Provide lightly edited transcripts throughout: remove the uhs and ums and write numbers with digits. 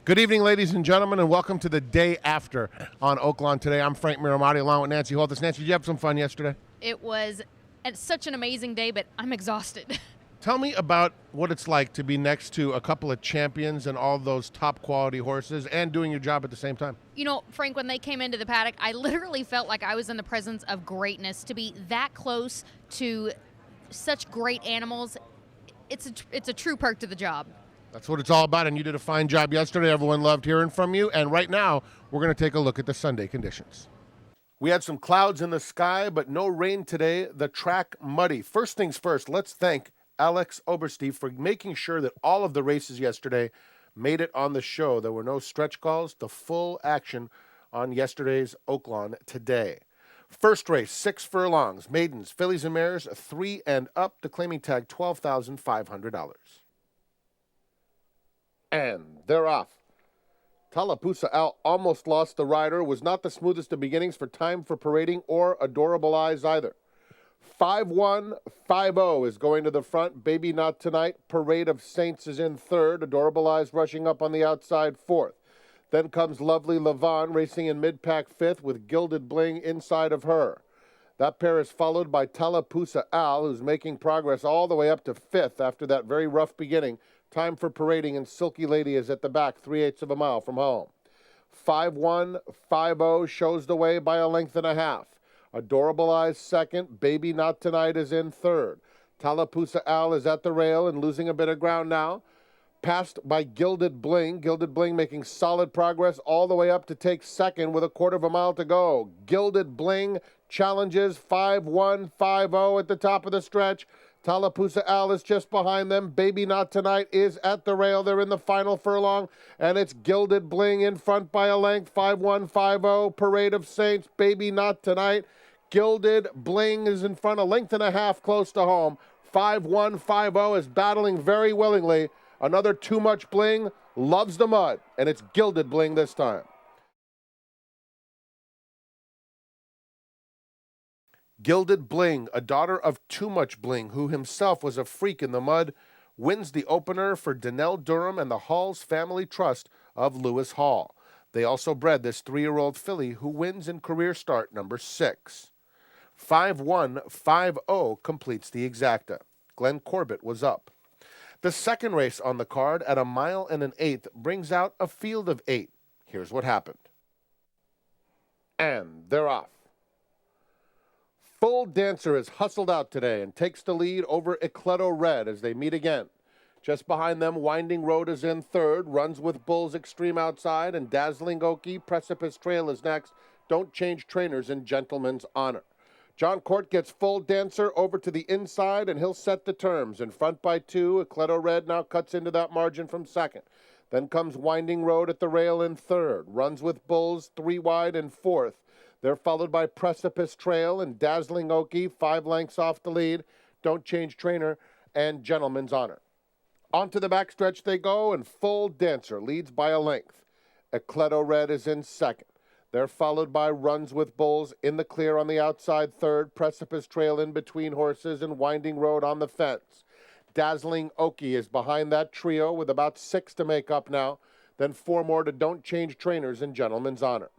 Good evening, ladies and gentlemen, and welcome to the day after on Oaklawn today. I'm Frank Miramati along with Nancy Holtis. Nancy, did you have some fun yesterday? It was such an amazing day, but I'm exhausted. Tell me about what it's like to be next to a couple of champions and all those top quality horses and doing your job at the same time. You know, Frank, when they came into the paddock, I literally felt like I was in the presence of greatness. To be that close to such great animals, it's a true perk to the job. That's what it's all about, and you did a fine job yesterday. Everyone loved hearing from you, and right now we're going to take a look at the Sunday conditions. We had some clouds in the sky, but no rain today. The track muddy. First things first, let's thank Alex Oberste for making sure that all of the races yesterday made it on the show. There were no stretch calls, the full action on yesterday's Oaklawn today. First race, 6 furlongs, maidens, fillies and mares, 3 and up. The claiming tag, $12,500. And they're off. Tallapoosa Al almost lost the rider. Was not the smoothest of beginnings for Time for Parading or Adorable Eyes either. 5-1-5-0 is going to the front. Baby Not Tonight. Parade of Saints is in third. Adorable Eyes rushing up on the outside fourth. Then comes Lovely Levon racing in mid-pack fifth with Gilded Bling inside of her. That pair is followed by Tallapoosa Al, who's making progress all the way up to fifth after that very rough beginning. Time for Parading and Silky Lady is at the back, 3/8 of a mile from home. 5-1-5-0 shows the way by a length and a half. Adorable Eyes second. Baby Not Tonight is in third. Tallapoosa Al is at the rail and losing a bit of ground now. Passed by Gilded Bling. Gilded Bling making solid progress all the way up to take second with a quarter of a mile to go. Gilded Bling challenges 5-1-5-0 at the top of the stretch. Tallapoosa Al is just behind them. Baby Not Tonight is at the rail. They're in the final furlong, and it's Gilded Bling in front by a length. 5-1-5-0. Parade of Saints. Baby Not Tonight. Gilded Bling is in front, a length and a half close to home. 5-1-5-0 is battling very willingly. Another Too Much Bling loves the mud, and it's Gilded Bling this time. Gilded Bling, a daughter of Too Much Bling, who himself was a freak in the mud, wins the opener for Donnell Durham and the Hall's Family Trust of Lewis Hall. They also bred this 3-year-old filly who wins in career start number 6. 5-1-5-0 completes the exacta. Glenn Corbett was up. The second race on the card at 1 1/8 brings out a field of 8. Here's what happened. And they're off. Full Dancer is hustled out today and takes the lead over Ecleto Red as they meet again. Just behind them, Winding Road is in third, runs with Bulls Extreme outside, and Dazzling Oaky, Precipice Trail is next. Don't Change Trainers in Gentleman's Honor. John Court gets Full Dancer over to the inside, and he'll set the terms. In front by 2, Ecleto Red now cuts into that margin from second. Then comes Winding Road at the rail in third, runs with Bulls 3 wide in fourth. They're followed by Precipice Trail and Dazzling Oaky, 5 lengths off the lead. Don't Change Trainer and Gentleman's Honor. Onto the backstretch they go, and Full Dancer leads by a length. Ecleto Red is in second. They're followed by Runs with Bulls in the clear on the outside third. Precipice Trail in between horses and Winding Road on the fence. Dazzling Oaky is behind that trio with about 6 to make up now. Then 4 more to Don't Change Trainers and Gentleman's Honor.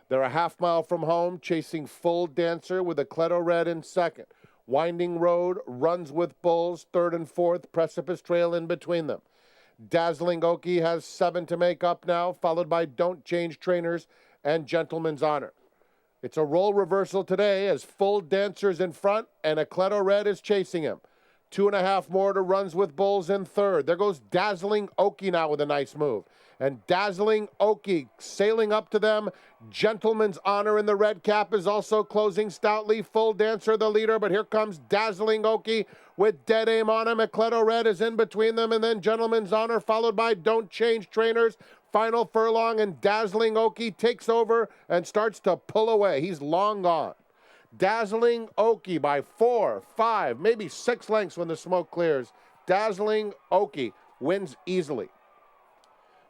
They're a half mile from home, chasing Full Dancer with Ecleto Red in second. Winding Road, Runs with Bulls, third and fourth. Precipice Trail in between them. Dazzling Oaky has 7 to make up now, followed by Don't Change Trainers and Gentleman's Honor. It's a role reversal today as Full Dancer's in front and Ecleto Red is chasing him. 2.5 more to Runs with Bulls in third. There goes Dazzling Oaky now with a nice move. And Dazzling Oaky sailing up to them. Gentleman's Honor in the red cap is also closing stoutly. Full Dancer the leader, but here comes Dazzling Oaky with dead aim on him. Ecleto Red is in between them, and then Gentleman's Honor followed by Don't Change Trainers. Final furlong, and Dazzling Oaky takes over and starts to pull away. He's long gone. Dazzling Oaky by 4, 5, maybe 6 lengths when the smoke clears. Dazzling Oaky wins easily.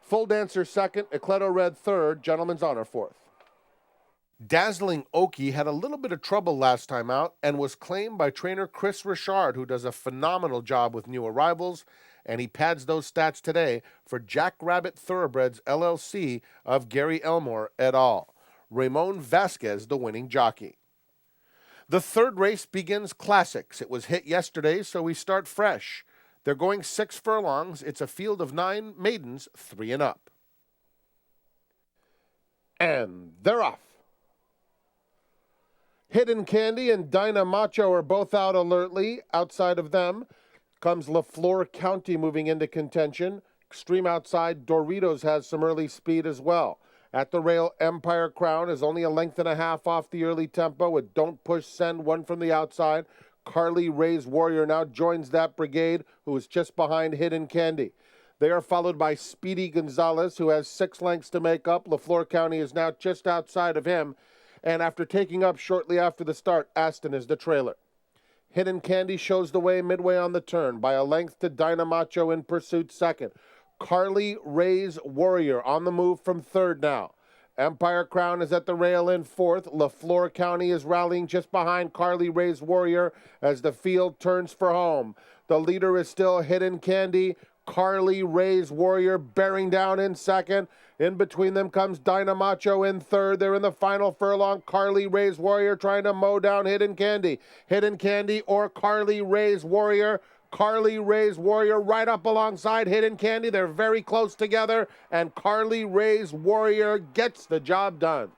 Full Dancer second, Ecleto Red third, Gentleman's Honor fourth. Dazzling Oaky had a little bit of trouble last time out and was claimed by trainer Chris Richard, who does a phenomenal job with new arrivals and he pads those stats today for Jackrabbit Thoroughbreds LLC of Gary Elmore et al. Ramon Vasquez, the winning jockey. The third race begins classics. It was hit yesterday, so we start fresh. They're going 6 furlongs. It's a field of 9 maidens, 3 and up. And they're off. Hidden Candy and Dinah Macho are both out alertly. Outside of them comes LaFleur County moving into contention. Extreme outside, Doritos has some early speed as well. At the rail, Empire Crown is only a length and a half off the early tempo with Don't Push Send, one from the outside. Carly Ray's Warrior now joins that brigade, who is just behind Hidden Candy. They are followed by Speedy Gonzalez, who has 6 lengths to make up. LaFleur County is now just outside of him. And after taking up shortly after the start, Aston is the trailer. Hidden Candy shows the way midway on the turn by a length to Dynamacho in pursuit second. Carly Ray's Warrior on the move from third now. Empire Crown is at the rail in fourth. LaFleur County is rallying just behind Carly Ray's Warrior as the field turns for home. The leader is still Hidden Candy. Carly Ray's Warrior bearing down in second. In between them comes Dynamacho in third. They're in the final furlong. Carly Ray's Warrior trying to mow down Hidden Candy. Hidden Candy or Carly Ray's Warrior. Carly Ray's Warrior right up alongside Hidden Candy. They're very close together, and Carly Ray's Warrior gets the job done.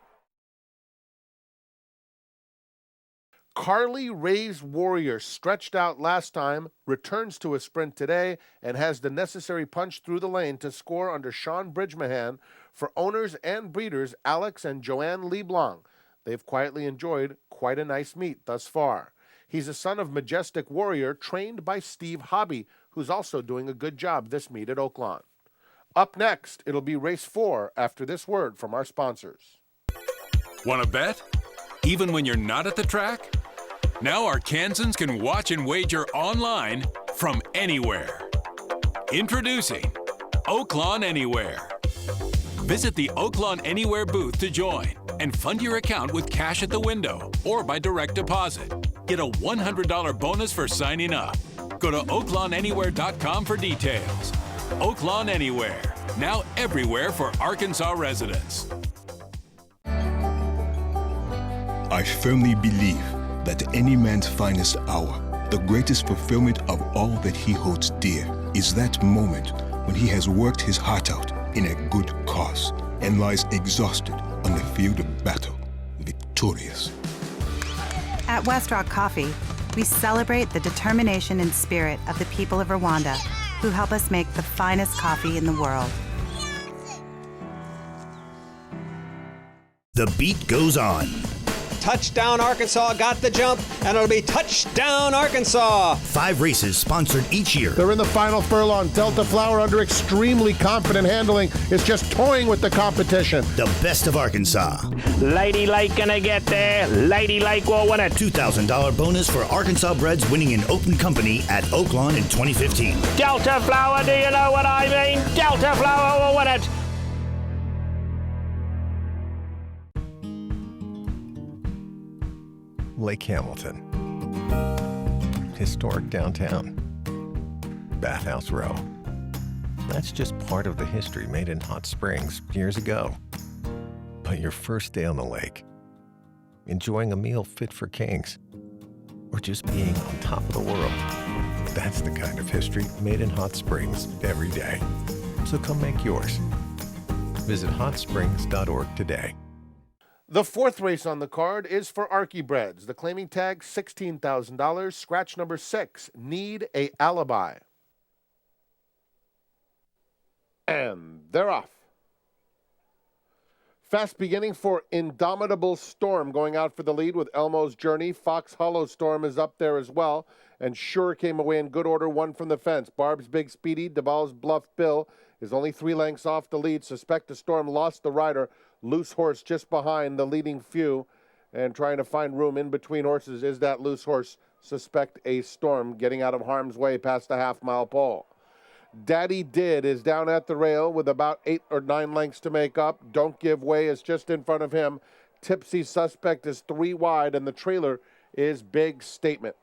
Carly Ray's Warrior, stretched out last time, returns to a sprint today and has the necessary punch through the lane to score under Sean Bridgemahan for owners and breeders Alex and Joanne LeBlanc. They've quietly enjoyed quite a nice meet thus far. He's a son of Majestic Warrior, trained by Steve Hobby, who's also doing a good job this meet at Oaklawn. Up next, it'll be race 4 after this word from our sponsors. Want to bet? Even when you're not at the track? Now Arkansans can watch and wager online from anywhere. Introducing Oaklawn Anywhere. Visit the Oaklawn Anywhere booth to join and fund your account with cash at the window or by direct deposit. Get a $100 bonus for signing up. Go to oaklawnanywhere.com for details. Oaklawn Anywhere, now everywhere for Arkansas residents. I firmly believe that any man's finest hour, the greatest fulfillment of all that he holds dear, is that moment when he has worked his heart out in a good cause and lies exhausted on the field of battle, victorious. At West Rock Coffee, we celebrate the determination and spirit of the people of Rwanda who help us make the finest coffee in the world. The beat goes on. Touchdown Arkansas got the jump, and it'll be touchdown Arkansas. 5 races sponsored each year. They're in the final furlong. Delta Flower, under extremely confident handling, is just toying with the competition. The best of Arkansas. Lady Lake gonna get there. Lady Lake will win it. $2,000 bonus for Arkansas breds winning in open company at Oaklawn in 2015. Delta Flower, do you know what I mean? Delta Flower will win it. Lake Hamilton. Historic downtown. Bathhouse Row. That's just part of the history made in Hot Springs years ago. But your first day on the lake, enjoying a meal fit for kings, or just being on top of the world, that's the kind of history made in Hot Springs every day. So come make yours. Visit hotsprings.org today. The fourth race on the card is for Archiebreds. The claiming tag, $16,000. Scratch number 6, Need a Alibi. And they're off. Fast beginning for Indomitable Storm going out for the lead with Elmo's Journey. Fox Hollow Storm is up there as well. And Sure came away in good order, one from the fence. Barb's Big Speedy, Duvall's Bluff Bill is only 3 lengths off the lead. Suspect a Storm lost the rider. Loose Horse just behind the leading few and trying to find room in between horses is that Loose Horse. Suspect a Storm getting out of harm's way past the half-mile pole. Daddy Did is down at the rail with about 8 or 9 lengths to make up. Don't Give Way is just in front of him. Tipsy Suspect is 3 wide, and the trailer is Big Statement.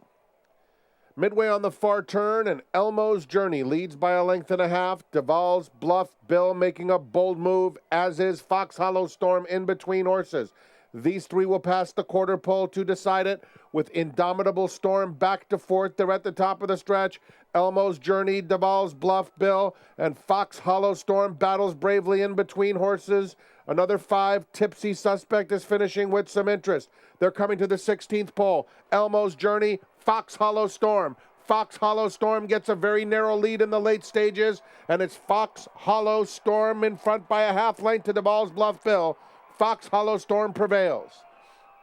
Midway on the far turn, and Elmo's Journey leads by a length and a half. Duval's Bluff Bill making a bold move, as is Fox Hollow Storm in between horses. These three will pass the quarter pole to decide it, with Indomitable Storm back to fourth. They're at the top of the stretch. Elmo's Journey, Duval's Bluff Bill, and Fox Hollow Storm battles bravely in between horses. Another 5, Tipsy Suspect, is finishing with some interest. They're coming to the 16th pole. Elmo's Journey, Fox Hollow Storm. Fox Hollow Storm gets a very narrow lead in the late stages, and it's Fox Hollow Storm in front by a half length to Duval's Bluff Bill. Fox Hollow Storm prevails.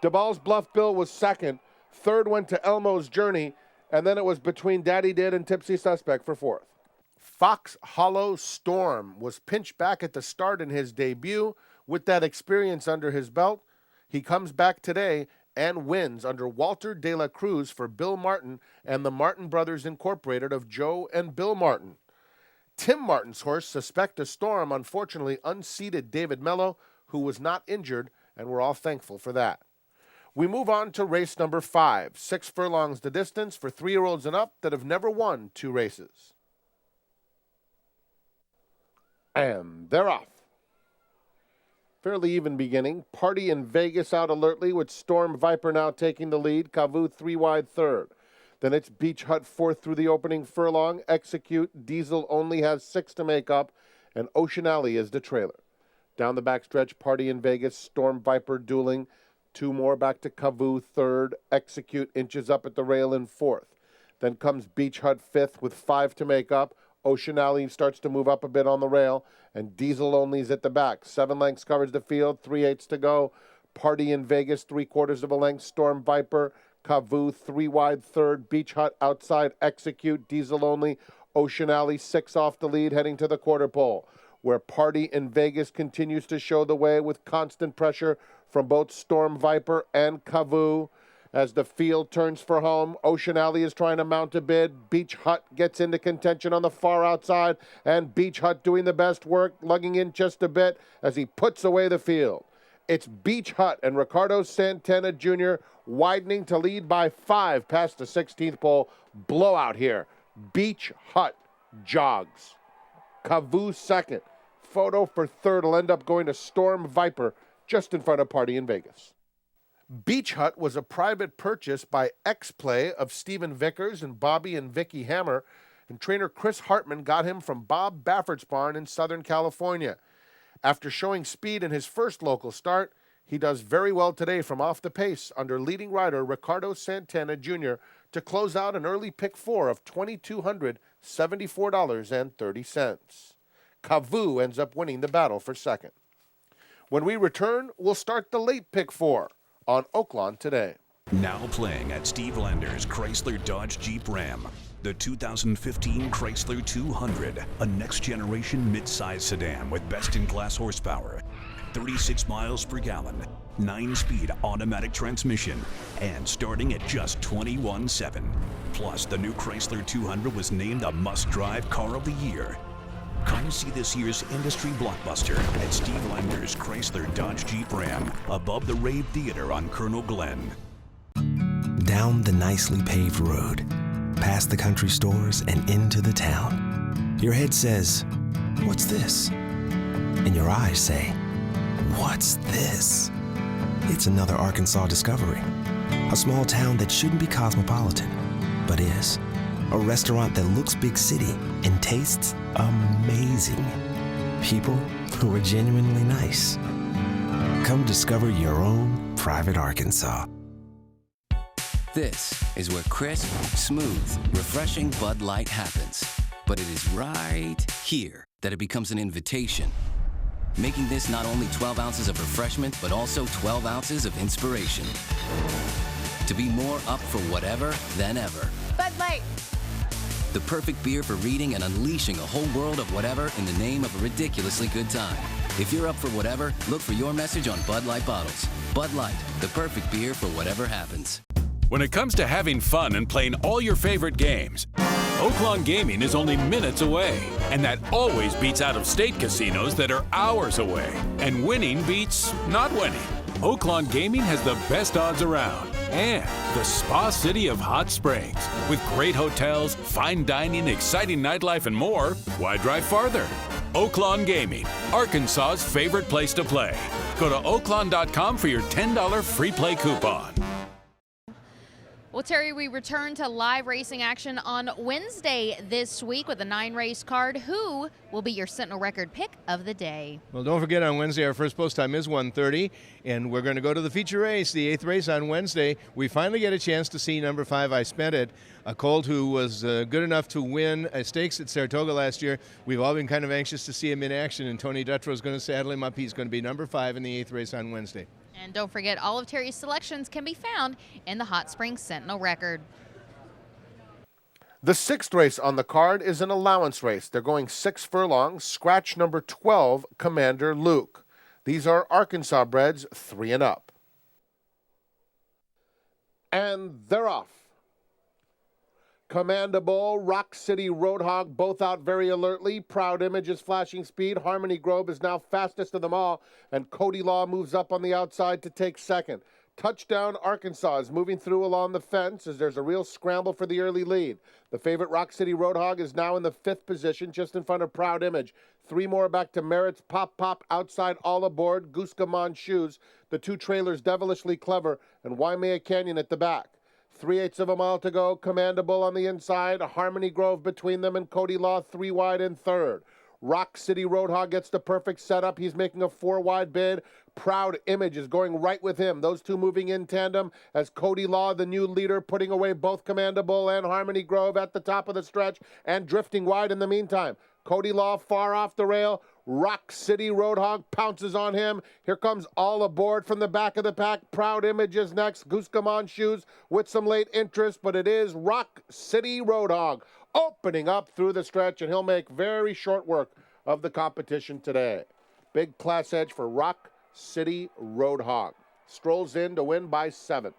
Duval's Bluff Bill was second. Third went to Elmo's Journey, and then it was between Daddy Did and Tipsy Suspect for fourth. Fox Hollow Storm was pinched back at the start in his debut. With that experience under his belt, he comes back today and wins under Walter de la Cruz for Bill Martin and the Martin Brothers Incorporated of Joe and Bill Martin. Tim Martin's horse, Suspect a Storm, unfortunately unseated David Mello, who was not injured, and we're all thankful for that. We move on to race number 5, 6 furlongs the distance for 3-year-olds and up that have never won 2 races. And they're off. Fairly even beginning. Party in Vegas out alertly, with Storm Viper now taking the lead. Cavu 3 wide third. Then it's Beach Hut fourth through the opening furlong. Execute, Diesel only has 6 to make up, and Ocean Alley is the trailer. Down the backstretch, Party in Vegas, Storm Viper dueling. 2 more back to Cavu third. Execute inches up at the rail in fourth. Then comes Beach Hut fifth with 5 to make up. Ocean Alley starts to move up a bit on the rail, and Diesel Only's at the back. 7 lengths covers the field, 3/8 to go. Party in Vegas, 3/4 of a length. Storm Viper, Cavu 3 wide third. Beach Hut outside. Execute, Diesel Only. Ocean Alley 6 off the lead, heading to the quarter pole, where Party in Vegas continues to show the way with constant pressure from both Storm Viper and Cavu. As the field turns for home, Ocean Alley is trying to mount a bid. Beach Hut gets into contention on the far outside, and Beach Hut doing the best work, lugging in just a bit as he puts away the field. It's Beach Hut and Ricardo Santana Jr. widening to lead by 5 past the 16th pole. Blowout here. Beach Hut jogs. Cavu second. Photo for third will end up going to Storm Viper just in front of Party in Vegas. Beach Hut was a private purchase by X-Play of Stephen Vickers and Bobby and Vicky Hammer, and trainer Chris Hartman got him from Bob Baffert's barn in Southern California. After showing speed in his first local start, he does very well today from off the pace under leading rider Ricardo Santana Jr. to close out an early pick 4 of $2,274.30. Cavu ends up winning the battle for second. When we return, we'll start the late pick 4 on Oaklawn today. Now playing at Steve Lander's Chrysler Dodge Jeep Ram, the 2015 Chrysler 200, a next-generation mid-size sedan with best-in-class horsepower, 36 miles per gallon, 9-speed automatic transmission, and starting at just $21,700. Plus, the new Chrysler 200 was named a must-drive car of the year. Come see this year's industry blockbuster at Steve Lander's Chrysler Dodge Jeep Ram, above the Rave Theater on Colonel Glenn. Down the nicely paved road, past the country stores and into the town. Your head says, "What's this?" And your eyes say, "What's this?" It's another Arkansas discovery. A small town that shouldn't be cosmopolitan, but is. A restaurant that looks big city and tastes amazing. People who are genuinely nice. Come discover your own private Arkansas. This is where crisp, smooth, refreshing Bud Light happens. But it is right here that it becomes an invitation. Making this not only 12 ounces of refreshment, but also 12 ounces of inspiration. To be more up for whatever than ever. Bud Light. The perfect beer for reading and unleashing a whole world of whatever in the name of a ridiculously good time. If you're up for whatever, look for your message on Bud Light bottles. Bud Light, the perfect beer for whatever happens. When it comes to having fun and playing all your favorite games, Oaklawn Gaming is only minutes away, and that always beats out-of-state casinos that are hours away. And winning beats not winning. Oaklawn Gaming has the best odds around. And the spa city of Hot Springs. With great hotels, fine dining, exciting nightlife, and more, why drive farther? Oaklawn Gaming, Arkansas's favorite place to play. Go to oaklawn.com for your $10 free play coupon. Well, Terry, we return to live racing action on Wednesday this week with a 9-race card. Who will be your Sentinel record pick of the day? Well, don't forget, on Wednesday, our first post time is 1:30, and we're going to go to the feature race, the 8th race on Wednesday. We finally get a chance to see number 5, I Spent It, a colt who was good enough to win a stakes at Saratoga last year. We've all been kind of anxious to see him in action, and Tony Dutrow is going to saddle him up. He's going to be number 5 in the 8th race on Wednesday. And don't forget, all of Terry's selections can be found in the Hot Springs Sentinel record. The 6th race on the card is an allowance race. They're going 6 furlongs. Scratch number 12, Commander Luke. These are Arkansas breds, 3 and up. And they're off. Commandable, Rock City Roadhog, both out very alertly. Proud Image is flashing speed. Harmony Grove is now fastest of them all. And Cody Law moves up on the outside to take second. Touchdown Arkansas is moving through along the fence as there's a real scramble for the early lead. The favorite Rock City Roadhog is now in the 5th position, just in front of Proud Image. 3 more back to Merritt's Pop outside All Aboard, Gooskaman Shoes, the 2 trailers Devilishly Clever, and Waimea Canyon at the back. 3/8 of a mile to go. Commandable on the inside. Harmony Grove between them and Cody Law 3 wide in 3rd. Rock City Roadhog gets the perfect setup. He's making a 4 wide bid. Proud Image is going right with him. Those 2 moving in tandem as Cody Law, the new leader, putting away both Commandable and Harmony Grove at the top of the stretch and drifting wide in the meantime. Cody Law far off the rail. Rock City Roadhog pounces on him. Here comes All Aboard from the back of the pack. Proud Image is next. Gooskaman Shoes with some late interest, but it is Rock City Roadhog opening up through the stretch, and he'll make very short work of the competition today. Big class edge for Rock City Roadhog. Strolls in to win by 7.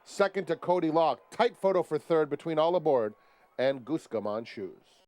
Second to Cody Law. Tight photo for 3rd between All Aboard and Gooskaman Shoes.